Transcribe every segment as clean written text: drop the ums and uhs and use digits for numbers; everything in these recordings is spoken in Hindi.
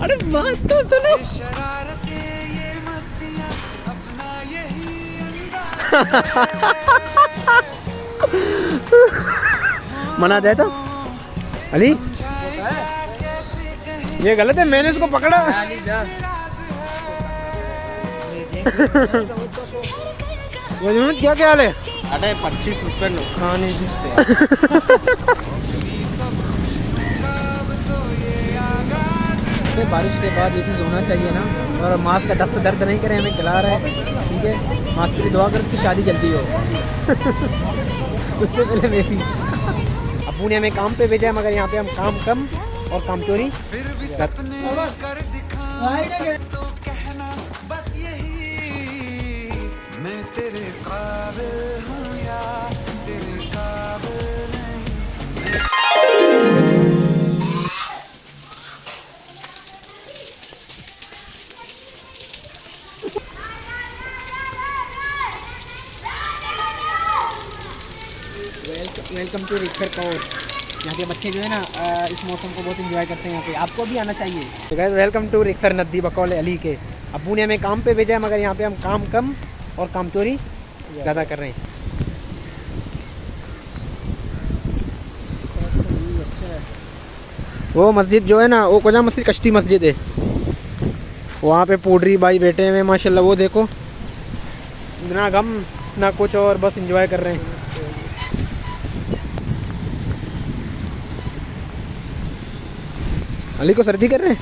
अरे बात तो सुनो। मना दे तो अली, ये गलत है, मैंने इसको पकड़ा। क्या क्या हाल है? अरे 25 रुपये नुकसान ही दिखते हैं। बारिश के बाद ये चीज़ होना चाहिए ना। और माँ का दस्त दर्द नहीं करे, हमें खिला रहा है, ठीक है। माँ के लिए दुआ कर उसकी शादी जल्दी हो। उससे पहले मेरी अबू ने हमें काम पे भेजा है, मगर यहाँ पे हम काम कम और काम चोरी। मैं तेरे काबिल हूँ या तेरे काबिल नहीं। वेलकम टू रिक्सर कौर। यहाँ के बच्चे जो है ना इस मौसम को बहुत एंजॉय करते हैं यहाँ पे, आपको भी आना चाहिए। तो गाइस वेलकम टू रिक्सर नदी बकौल अली के। अबू ने हमें काम पे भेजा है, मगर यहाँ पे हम काम कम और काम चोरी ज़्यादा कर रहे हैं। वो मस्जिद जो है ना, वो कोजा मस्जिद कश्ती मस्जिद है, वहाँ पे पूडरी भाई बैठे हुए माशाल्लाह। वो देखो, ना गम ना कुछ, और बस एंजॉय कर रहे हैं। अली को सर्दी कर रहे हैं?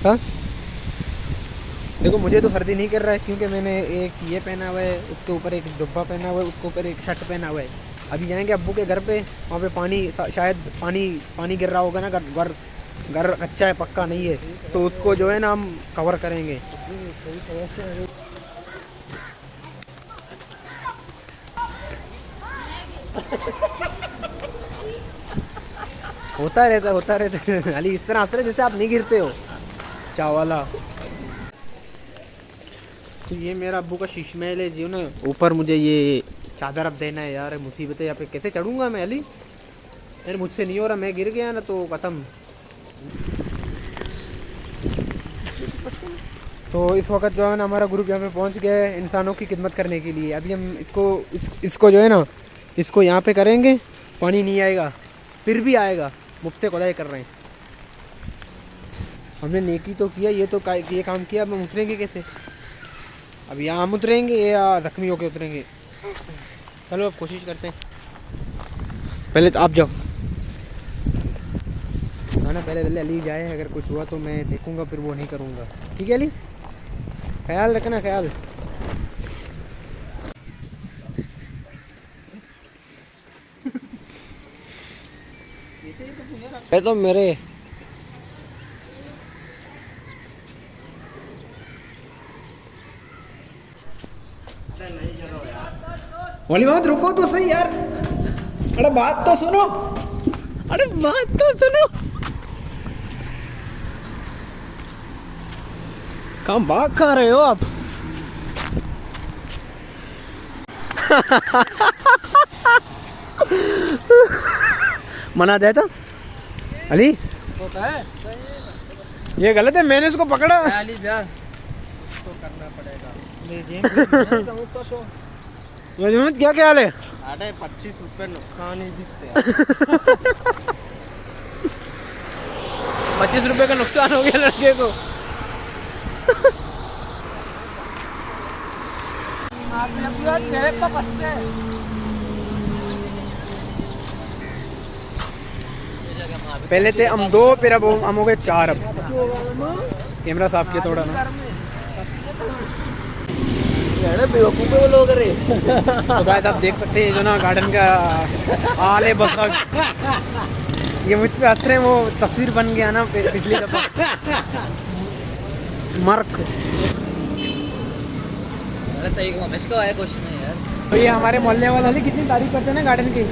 हाँ देखो, मुझे तो सर्दी नहीं कर रहा है, क्योंकि मैंने एक ये पहना हुआ है, उसके ऊपर एक जुब्बा पहना हुआ है, उसके ऊपर एक शर्ट पहना हुआ है। अभी जाएंगे अब्बू के घर पे, वहाँ पे पानी शायद पानी गिर रहा होगा ना। घर कच्चा है, पक्का नहीं है, तो उसको जो है ना हम कवर करेंगे। होता रहता अली, इस तरह हंस रहे जैसे आप नहीं गिरते हो चावाला। तो ये मेरा अब्बू का शीश महल है जी ना। ऊपर मुझे ये चादर अब देना है यार, मुसीबत है यहाँ पे, कैसे चढ़ूंगा मैं अली? यार मुझसे नहीं हो रहा, मैं गिर गया ना तो खत्म। तो इस वक्त जो है ना हमारा ग्रुप यहाँ पे पहुँच गया है इंसानों की खिदमत करने के लिए। अभी हम इसको जो है ना, इसको यहाँ पे करेंगे। पानी नहीं आएगा, फिर भी आएगा, मुफ्त खुदाई कर रहे हैं। हमने नेकी तो किया, ये काम किया, अब हम उतरेंगे कैसे? अब यहाँ हम उतरेंगे या जख्मी होके उतरेंगे? चलो अब कोशिश करते हैं। पहले तो आप जाओ ना, पहले अली जाए, अगर कुछ हुआ तो मैं देखूंगा, फिर वो नहीं करूँगा, ठीक है अली? ख्याल रखना, ख्याल। ये तो मेरे वाली बात, रुको तो सही यार। अरे बात तो सुनो, अरे बात तो सुनो। भाग कहाँ रहे हो आप? मना दे तो अली, ये गलत है, मैंने इसको पकड़ा। अली तो करना पड़ेगा। क्या क्या हाल है? अरे 25 रुपये नुकसान ही दिखते हैं। 25 रुपए का नुकसान हो गया लड़के को। पहले थे हम 2, फिर अब हम हो गए 4। अब कैमरा साफ किया थोड़ा ना। तो गाइस आप देख सकते हैं जो ना गार्डन का आले बसक, ये मुझ पे हंस रहे हैं। वो तस्वीर बन गया ना पिछली दफा मर्क। इसका है क्वेश्चन है यार। तो ये हमारे मोहल्ले वाले कितनी तारीफ करते हैं ना गार्डन की।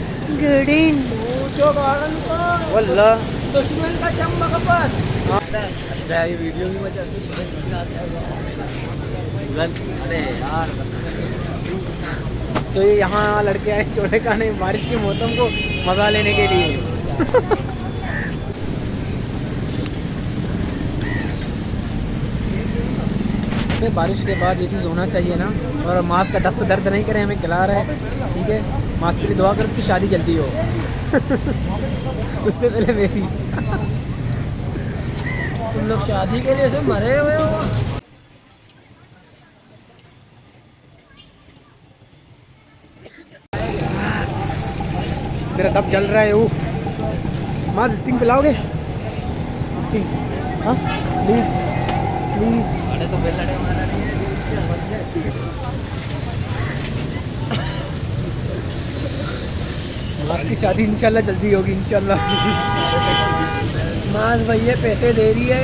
गार्डन पूछो गार्डन को, वल्लाह दुश्मन का चम्मा का पास। ये वीडियो भी मजा अरे यार। तो ये यहाँ लड़के आए चोले खाने बारिश के मौसम को मजा लेने के लिए। पे बारिश के बाद ये चीज़ होना चाहिए ना। और माँ का दस्त दर्द नहीं करे, हमें खिला रहा है, ठीक है। माँ के लिए दुआ कर उसकी शादी जल्दी हो उससे पहले मेरी। तुम लोग शादी के लिए से मरे हुए हो। मेरा दब जल रहा है वो। माँ स्टिंग पिलाओगे? स्टिंग, हाँ प्लीज़ प्लीज़। अरे तो बेल लड़े मारा नहीं है। माँ की शादी इंशाल्लाह जल्दी होगी इंशाल्लाह। माज भैया पैसे दे रही है।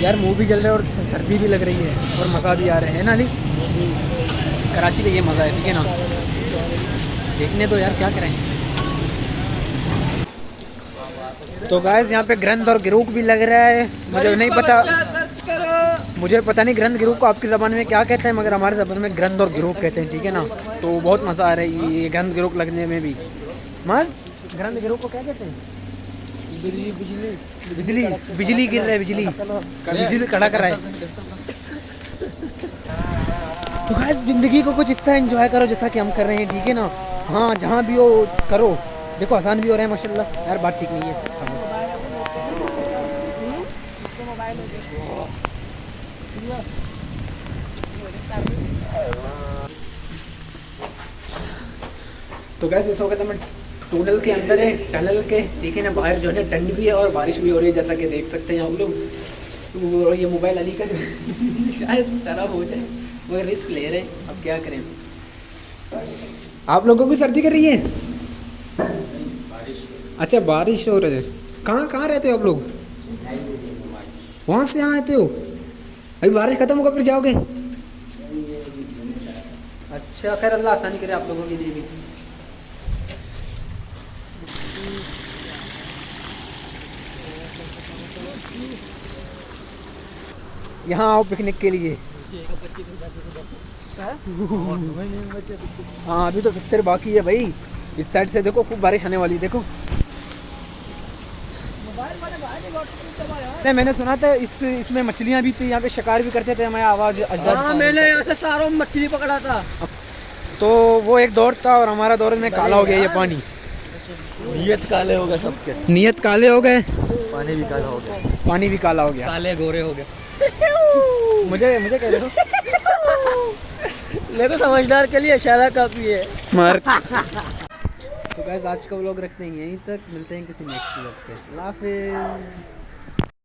यार मुंह भी जल रहा है और सर्दी भी लग रही है और मज़ा भी आ रहा है ना अली। कराची का ये मज़ा है, ठीक है ना। देखने दो यार, क्या करें। तो गाइस यहाँ पे ग्रंथ और गिरूक भी लग रहा है। मुझे नहीं पता, मुझे पता नहीं ग्रंथ गिरूक को आपकी ज़बान में क्या कहते हैं, मगर हमारे ज़बान में ग्रंथ और गिरूक कहते हैं, ठीक है ना। तो बहुत मज़ा आ रहा है ये ग्रंथ गिरूक लगने में भी। माँ ग्रंथ गिरूक को क्या कहते हैं? बिजली बिजली बिजली गिर रहा है, बिजली बिजली कड़ा कर रहा है। तो गाइस ज़िंदगी को कुछ इस तरह एंजॉय करो जैसा कि हम कर रहे हैं, ठीक है ना। हाँ जहाँ भी हो करो। देखो आसान भी हो रहा है माशाल्लाह। यार बात ठीक नहीं है। तो गाइस इस वक्त मैं टनल के अंदर है, टनल के, ठीक है ना। बाहर जो है ना ठंड भी है और बारिश भी हो रही है, जैसा कि देख सकते हैं आप लोग। और ये मोबाइल अली का शायद खराब हो जाए, मगर रिस्क ले रहे हैं, अब क्या करें। आप लोगों की सर्दी कर रही है? अच्छा बारिश हो रही है। कहाँ कहाँ रहते हो आप लोग? वहाँ से यहाँ आते हो? अभी बारिश खत्म होगा फिर जाओगे? अच्छा खैर अल्लाह आसानी करे आप लोगों के लिए भी। यहाँ आओ पिकनिक के लिए। हाँ अभी तो पिक्चर बाकी है भाई। इस साइड से देखो खूब बारिश आने वाली, देखो। मैंने सुना था इसमें मछलियाँ भी थी, यहाँ पे शिकार भी करते थे हमारे आवाज़। हाँ मैंने यहाँ से सारों में मछली पकड़ा था। तो वो एक दौर था और हमारा दौर में काला हो गया ये पानी। नियत काले हो गए सबके। नियत काले हो गए, पानी भी काला हो गया। पानी भी काला हो गया। काले गोरे हो गए। मुझे कह रहे हो? ले तो समझदार के लिए इशारा काफी है। मार। तो गाइस आज का व्लॉग रखते हैं यहीं तक, मिलते हैं किसी नेक्स्ट व्लॉग पे। अल्लाह हाफिज़।